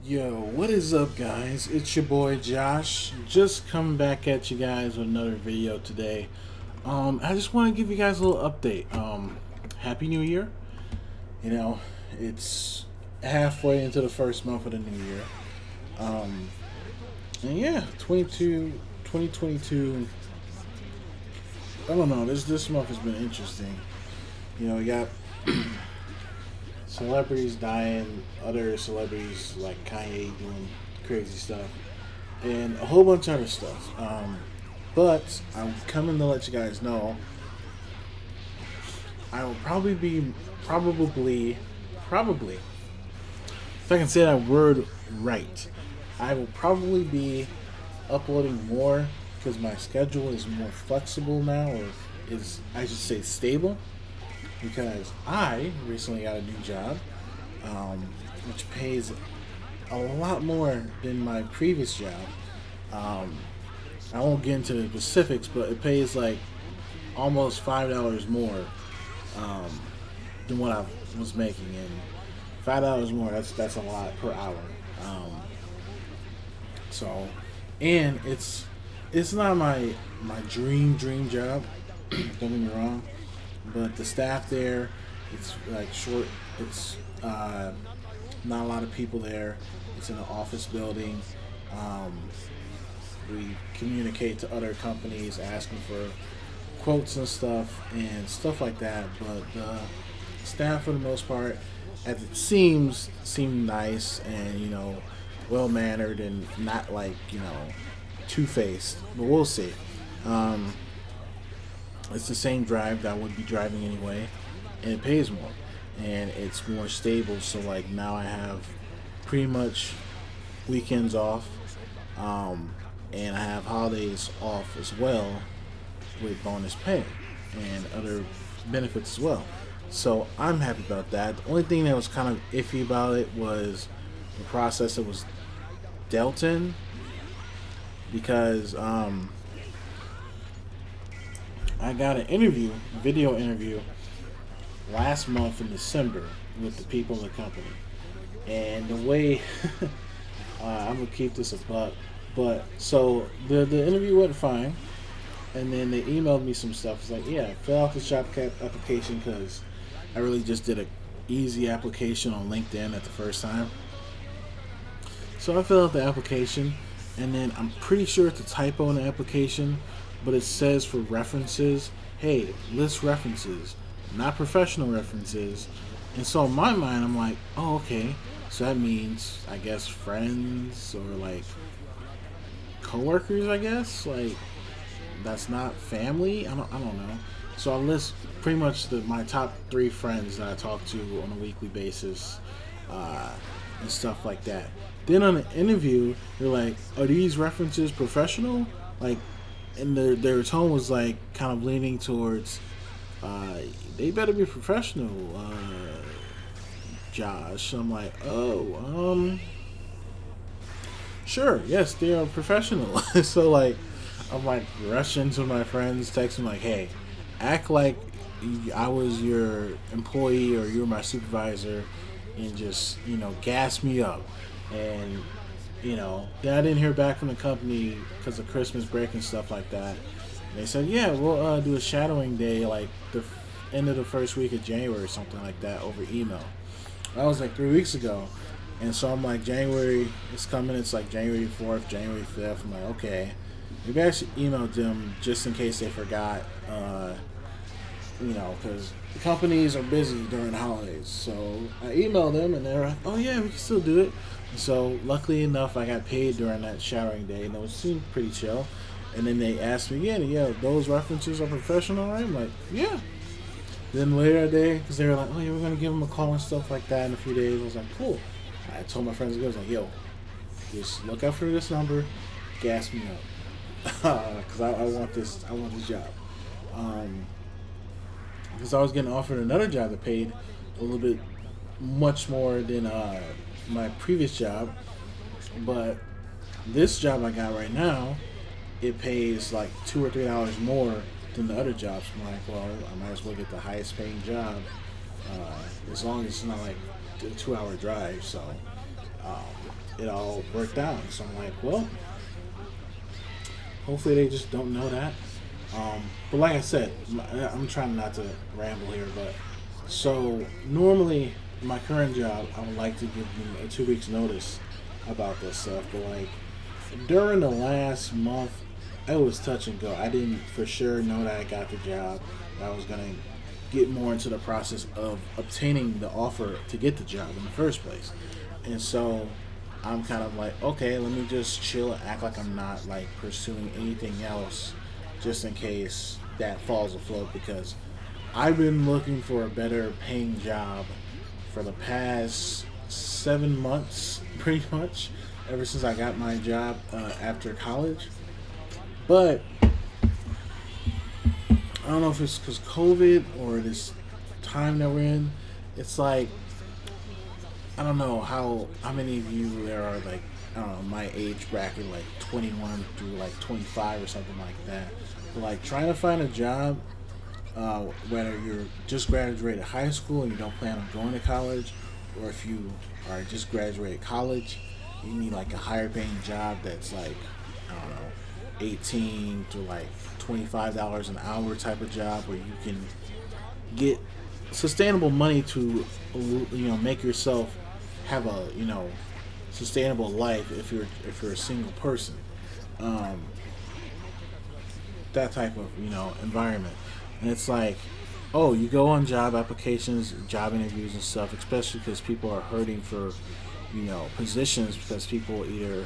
Yo, what is up, guys? It's your boy Josh. Just coming back at you guys with another video today. I just want to give you guys a little update. Happy New Year. You know, it's halfway into the first month of the new year. Um, and yeah, 2022. I don't know. This month has been interesting. You know, we got celebrities dying, other celebrities like Kanye doing crazy stuff, and a whole bunch of other stuff. But I'm coming to let you guys know I will probably, if I can say that word right, I will probably be uploading more because my schedule is more flexible now, or is, I should say, stable, because I recently got a new job, which pays a lot more than my previous job. Um, I won't get into the specifics, but it pays like almost $5 more um, than what I was making, and $5 more, that's a lot per hour. Um, so, and it's not my dream job. Don't get me wrong, but the staff there, it's like short. It's not a lot of people there. It's in an office building. Um, we communicate to other companies asking for quotes and stuff like that. But the staff, for the most part, as it seem nice and well mannered and not like two faced. But we'll see. Um, it's the same drive that I would be driving anyway, and it pays more, and it's more stable. So like now I have pretty much weekends off, and I have holidays off as well, with bonus pay and other benefits as well. So I'm happy about that. The only thing that was kind of iffy about it was the process it was dealt in, because I got an video interview last month in December with the people in the company, and the way I'm gonna keep this a buck, but so the interview went fine, and then they emailed me some stuff. It's like, yeah, fill out the job application, because I really just did a easy application on LinkedIn at the first time. So I filled out the application, and then I'm pretty sure it's a typo in the application, but it says for references, hey, list references, not professional references. And so in my mind, I'm like, oh, okay, so that means, I guess, friends or like coworkers, I guess, like that's not family. I don't know. So I list pretty much my top 3 friends that I talk to on a weekly basis, and stuff like that. Then on the interview, they're like, "Are these references professional?" Like, and their tone was like kind of leaning towards, "They better be professional." Josh, I'm like, "Oh, sure, yes, they are professional." So like, I'm like rushing to my friends, texting like, "Hey, act like I was your employee or you were my supervisor, and just gas me up." And then I didn't hear back from the company because of Christmas break and stuff like that. They said, yeah, we'll do a shadowing day like the end of the first week of January or something like that over email. That was like 3 weeks ago. And so I'm like, January is coming. It's like January 4th, January 5th. I'm like, okay, maybe I should email them just in case they forgot, because the companies are busy during the holidays. So I emailed them, and they're like, oh yeah, we can still do it. So luckily enough, I got paid during that showering day, and it seemed pretty chill. And then they asked me again, yeah, those references are professional, right? I'm like, yeah. Then later that day, because they were like, oh yeah, we're gonna give them a call and stuff like that in a few days. I was like, cool. I told my friends, I was like, yo, just look out for this number, gas me up, because I want this job. Because I was getting offered another job that paid a little bit much more than my previous job, but this job I got right now, it pays like $2 or $3 more than the other jobs. I'm like, well, I might as well get the highest paying job, as long as it's not like a 2-hour drive. So it all worked out. So I'm like, well, hopefully they just don't know that. But like I said, I'm trying not to ramble here, but so normally my current job, I would like to give them a 2 weeks notice about this stuff, but like during the last month, it was touch and go. I didn't for sure know that I got the job. I was gonna get more into the process of obtaining the offer to get the job in the first place, and so I'm kind of like, okay, let me just chill and act like I'm not like pursuing anything else, just in case that falls afloat, because I've been looking for a better paying job for the past 7 months, pretty much, ever since I got my job after college. But I don't know if it's because COVID or this time that we're in. It's like, I don't know how many of you there are, like, I don't know, my age bracket, like 21 through like 25 or something like that. But like trying to find a job, whether you're just graduated high school and you don't plan on going to college, or if you are just graduated college, you need like a higher paying job that's like, I don't know, 18 to like $25 an hour type of job where you can get sustainable money to, make yourself have a, sustainable life if you're a single person. That type of, environment. And it's like, oh, you go on job applications, job interviews and stuff, especially because people are hurting for, positions, because people either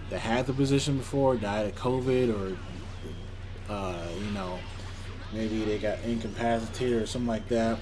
that had the position before died of COVID, or maybe they got incapacitated or something like that,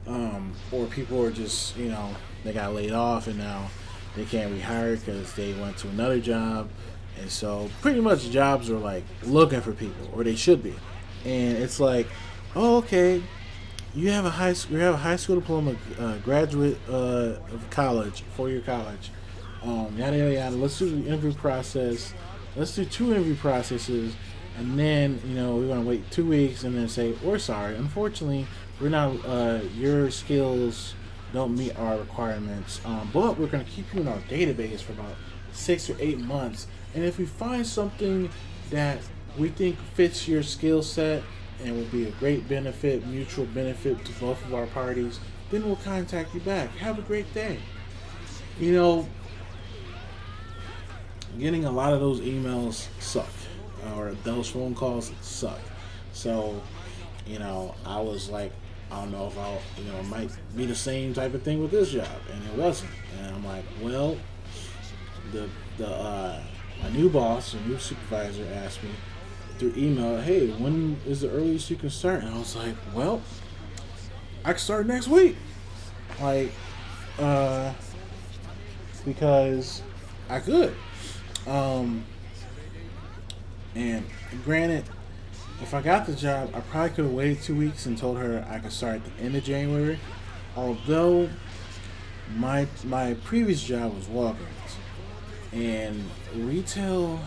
or people are just, they got laid off and now they can't be hired because they went to another job. And so pretty much jobs are like looking for people, or they should be. And it's like, oh, okay, you have a high school diploma, graduate of college, 4-year college, yada yada yada. Let's do the interview process. Let's do 2 interview processes, and then we're gonna wait 2 weeks, and then say, we're sorry, unfortunately, we're not. Your skills don't meet our requirements, but we're gonna keep you in our database for about 6 or 8 months, and if we find something that we think fits your skill set and will be a great benefit, mutual benefit to both of our parties, then we'll contact you back. Have a great day. Getting a lot of those emails suck, or those phone calls suck. So, I was like, I don't know if it might be the same type of thing with this job, and it wasn't. And I'm like, well, my new boss, or new supervisor, asked me through email, hey, when is the earliest you can start? And I was like, well, I can start next week. Like, because I could. And granted, if I got the job, I probably could have waited 2 weeks and told her I could start at the end of January. Although my previous job was Walgreens, and retail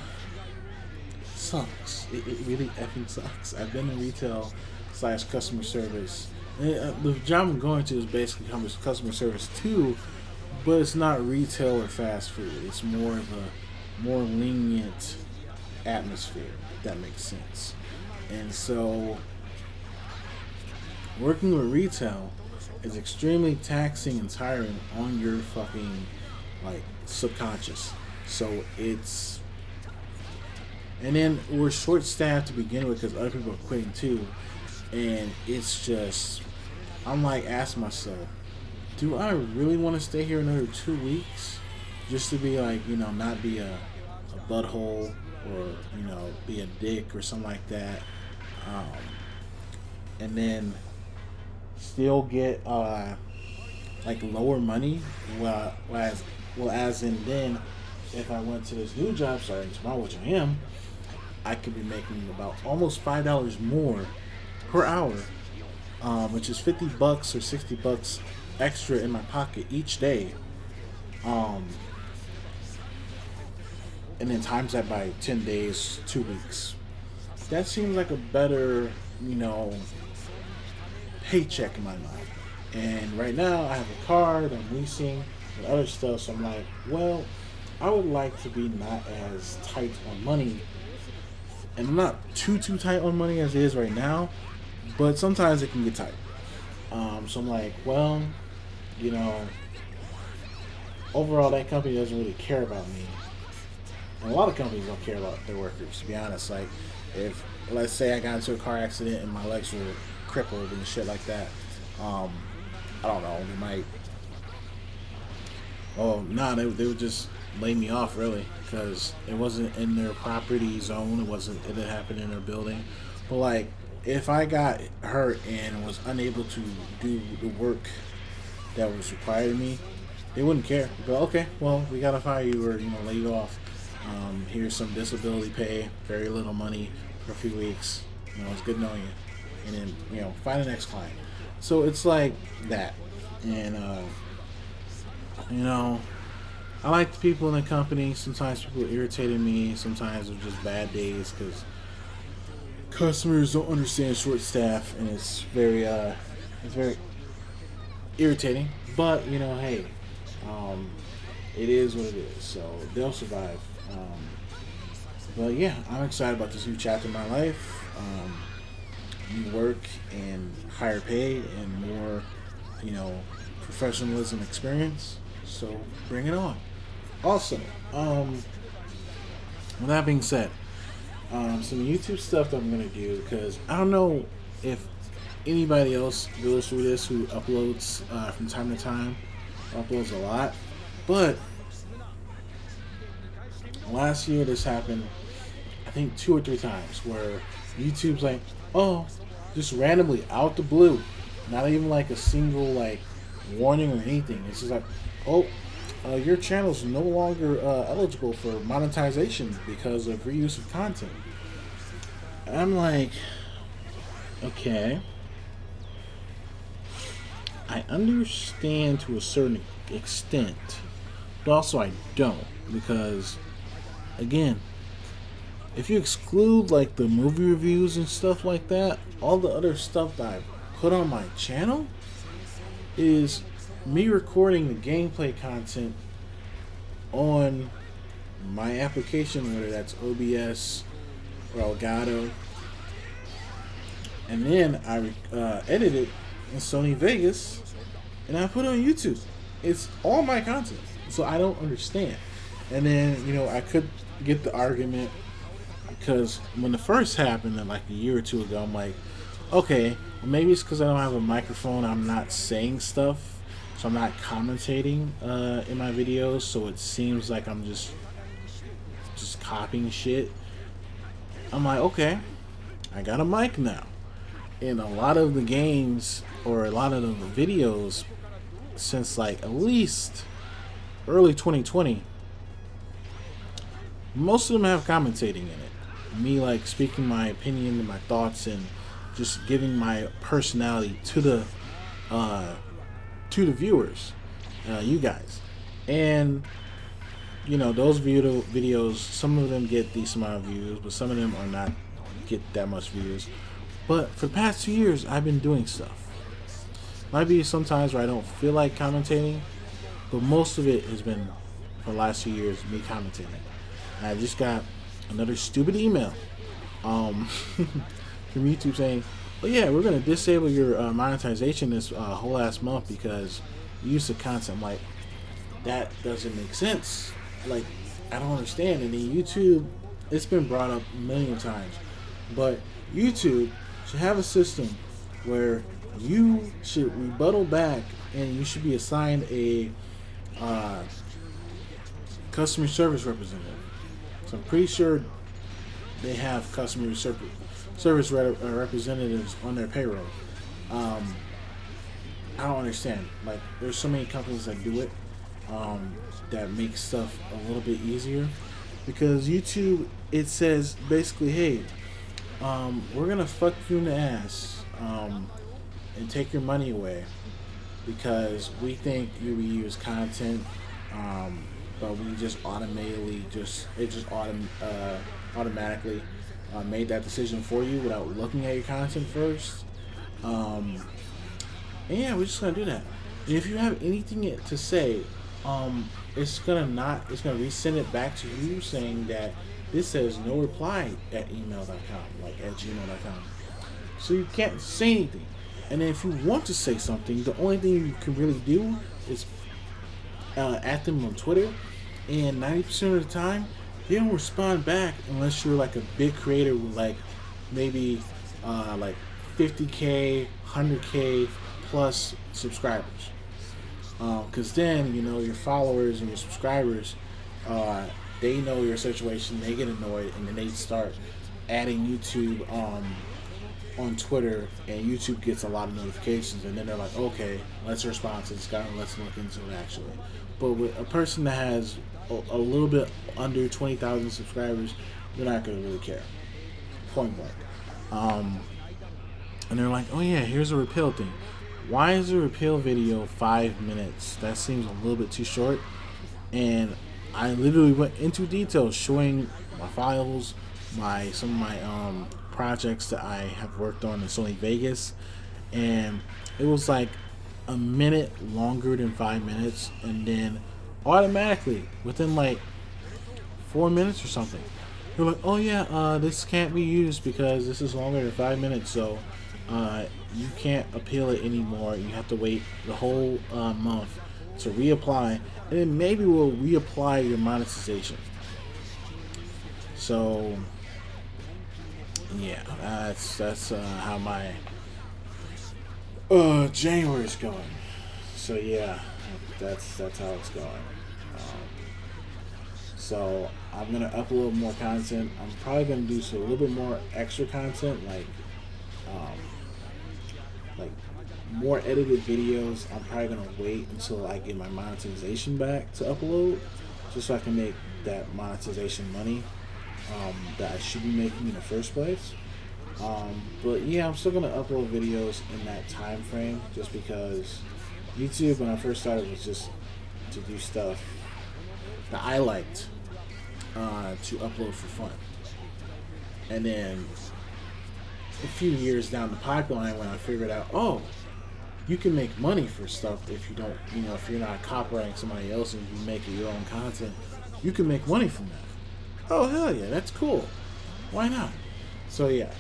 sucks. It really effing sucks. I've been in retail / customer service. The job I'm going to is basically customer service too, but it's not retail or fast food. It's more of a more lenient atmosphere, if that makes sense. And so working with retail is extremely taxing and tiring on your fucking subconscious. So it's, and then we're short staffed to begin with because other people are quitting too, and it's just, I'm like asking myself, do I really want to stay here another 2 weeks just to be not be a butthole, or be a dick or something like that, and then still get lower money, as in then if I went to this new job starting tomorrow, which I am, I could be making about almost $5 more per hour, which is $50 or $60 extra in my pocket each day, and then times that by 10 days, 2 weeks. That seems like a better, paycheck in my mind. And right now I have a car that I'm leasing and other stuff. So I'm like, well, I would like to be not as tight on money, and I'm not too tight on money as it is right now, but sometimes it can get tight. So I'm like, well, you know, overall that company doesn't really care about me. And a lot of companies don't care about their workers, to be honest. Like, if let's say I got into a car accident and my legs were crippled and shit like that, um, I don't know, they might. Oh, nah, they would just lay me off really because it wasn't in their property zone. It didn't happen in their building. But like, if I got hurt and was unable to do the work that was required of me, they wouldn't care. They'd go, okay, well, we gotta fire you or lay you off. Here's some disability pay, very little money for a few weeks. It's good knowing you, and then find the next client. So it's like that, and I like the people in the company. Sometimes people irritated me. Sometimes it's just bad days because customers don't understand short staff, and it's very irritating. But hey, it is what it is. So they'll survive. But yeah, I'm excited about this new chapter in my life. New work and higher pay and more, professionalism experience. So bring it on. Also, with that being said, some YouTube stuff that I'm gonna do, because I don't know if anybody else goes through this who uploads from time to time, uploads a lot, but last year this happened, I think 2 or 3 times, where YouTube's like, oh, just randomly out the blue, not even like a single like warning or anything. It's just like, oh, your channel's no longer eligible for monetization because of reuse of content. And I'm like, okay, I understand to a certain extent, but also I don't, because again, if you exclude like the movie reviews and stuff like that, all the other stuff that I put on my channel is me recording the gameplay content on my application, whether that's OBS or Elgato, and then I edit it in Sony Vegas and I put it on YouTube. It's all my content, so I don't understand. And then I could get the argument, because when it first happened, like a year or 2 ago, I'm like, okay, maybe it's because I don't have a microphone, I'm not saying stuff, so I'm not commentating in my videos, so it seems like I'm just copying shit. I'm like, okay, I got a mic now. In a lot of the games, or a lot of the videos, since like at least early 2020, most of them have commentating in it. Me like speaking my opinion and my thoughts and just giving my personality to the viewers, you guys. And those videos, some of them get decent amount of views, but some of them are not get that much views. But for the past 2 years, I've been doing stuff. Might be sometimes where I don't feel like commentating, but most of it has been, for the last 2 years, me commentating. And I just got another stupid email from YouTube saying, oh yeah, we're going to disable your monetization this whole last month because you used the content. I'm like, that doesn't make sense. Like, I don't understand. And then YouTube, it's been brought up a million times, but YouTube should have a system where you should rebuttal back and you should be assigned a customer service representative. So I'm pretty sure they have customer service representatives on their payroll. I don't understand. Like, there's so many companies that do it, that make stuff a little bit easier. Because YouTube, it says basically, hey, we're gonna fuck you in the ass and take your money away because we think you reuse content, but we just automatically automatically made that decision for you without looking at your content first. And yeah, we're just gonna do that. And if you have anything to say, it's gonna resend it back to you saying that this says no reply at email.com, like at gmail.com. So you can't say anything. And then if you want to say something, the only thing you can really do is at them on Twitter, and 90% of the time they don't respond back unless you're like a big creator with like maybe like 50K, 100K plus subscribers. Because then your followers and your subscribers, they know your situation, they get annoyed, and then they start adding YouTube on Twitter, and YouTube gets a lot of notifications, and then they're like, okay, let's respond to this guy and let's look into it actually. But with a person that has a little bit under 20,000 subscribers, they're not going to really care. Point blank. And they're like, oh yeah, here's a repeal thing. Why is a repeal video 5 minutes? That seems a little bit too short. And I literally went into detail showing my files, some of my projects that I have worked on in Sony Vegas, and it was like a minute longer than 5 minutes, and then automatically within like 4 minutes or something, they're like, oh yeah, this can't be used because this is longer than 5 minutes, so you can't appeal it anymore. You have to wait the whole month to reapply, and then maybe we'll reapply your monetization. So yeah, that's how my January's going. So yeah, that's how it's going. So I'm gonna upload more content. I'm probably gonna do a little bit more extra content, like more edited videos. I'm probably gonna wait until I get my monetization back to upload, just so I can make that monetization money that I should be making in the first place. But yeah, I'm still gonna upload videos in that time frame, just because YouTube, when I first started, was just to do stuff that I liked to upload for fun. And then a few years down the pipeline, when I figured out, oh, you can make money for stuff if you don't, if you're not copyrighting somebody else and you make your own content, you can make money from that. Oh hell yeah, that's cool. Why not? So yeah,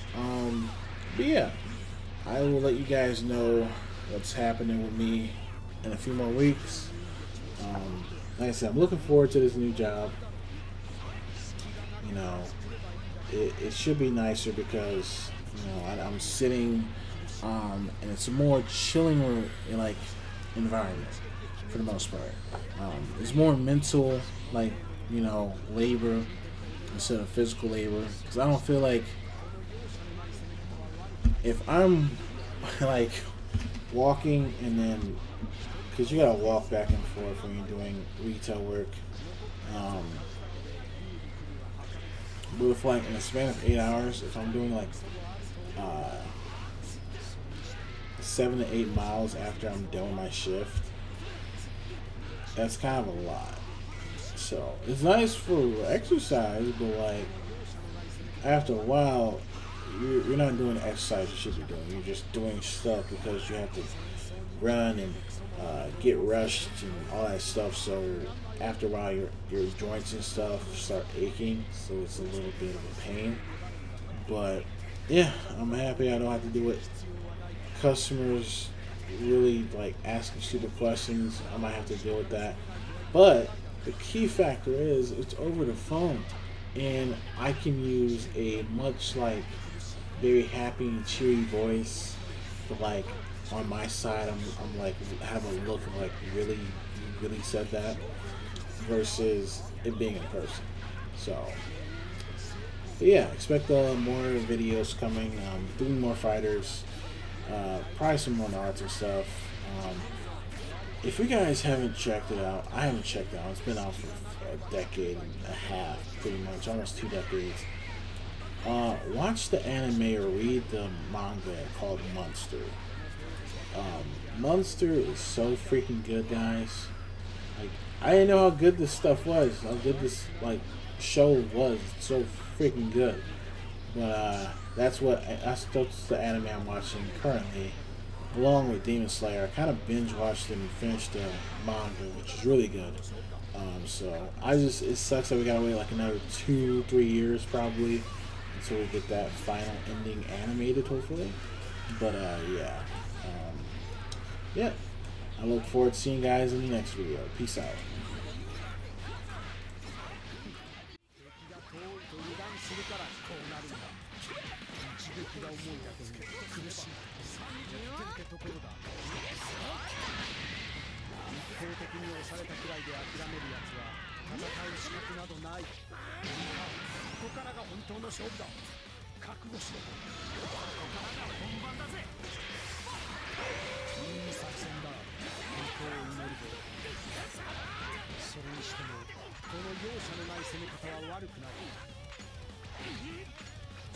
but yeah, I will let you guys know what's happening with me in a few more weeks. Like I said, I'm looking forward to this new job. It should be nicer because I'm sitting, and it's a more chilling environment for the most part. It's more mental, labor instead of physical labor, because I don't feel like if I'm walking, and then because you gotta walk back and forth when you're doing retail work, but if in a span of 8 hours, if I'm doing 7 to 8 miles after I'm done with my shift, that's kind of a lot. So it's nice for exercise, but after a while, you're not doing the exercise you should be doing. You're just doing stuff because you have to run and get rushed and all that stuff. So after a while, your joints and stuff start aching. So it's a little bit of a pain. But yeah, I'm happy I don't have to do it. Customers really asking stupid questions. I might have to deal with that. But the key factor is it's over the phone, and I can use a much very happy and cheery voice, but on my side I'm have a look of really, you really said that, versus it being in person. So but yeah, expect more videos coming, 3 more fighters, probably some more Naruto stuff. If you guys haven't checked it out, I haven't checked it out. It's been out for a decade and a half, pretty much, almost 2 decades. Watch the anime or read the manga called Monster. Monster is so freaking good, guys. I didn't know how good this stuff was, how good this show was. It's so freaking good. But that's the anime I'm watching currently. along with Demon Slayer. I kind of binge watched and finished the manga, which is really good. So it sucks that we gotta wait like another 2-3 years probably until we get that final ending animated, hopefully. But yeah, yeah. I look forward to seeing you guys in the next video. Peace out. 一方的に押されたくらいで諦める奴は戦う資格などない。いいか、ここからが本当の勝負だ。覚悟しろ。ここからが本番だぜ。いい作戦だ。本当を祈るぞ。それにしてもこの容赦のない攻め方は悪くない。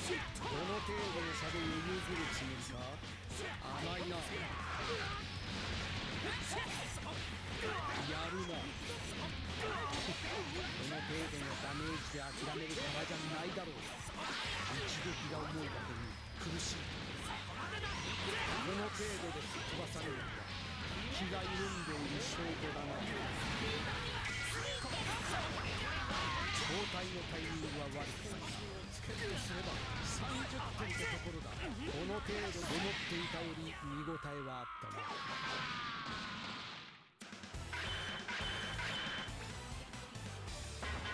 どの程度の差で余裕づるつもりか。甘いな。やるな。この程度のダメージで諦めるからじゃないだろう。一撃が重いだけに苦しい。この程度で吹っ飛ばされるんだ。気が緩んでいる証拠だな。交代のタイミングは悪くない。つけるとすれば30点ってところだ。この程度で思っていたより見応えはあったな。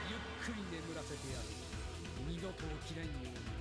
ゆっくり眠らせてやる。二度と起きないように。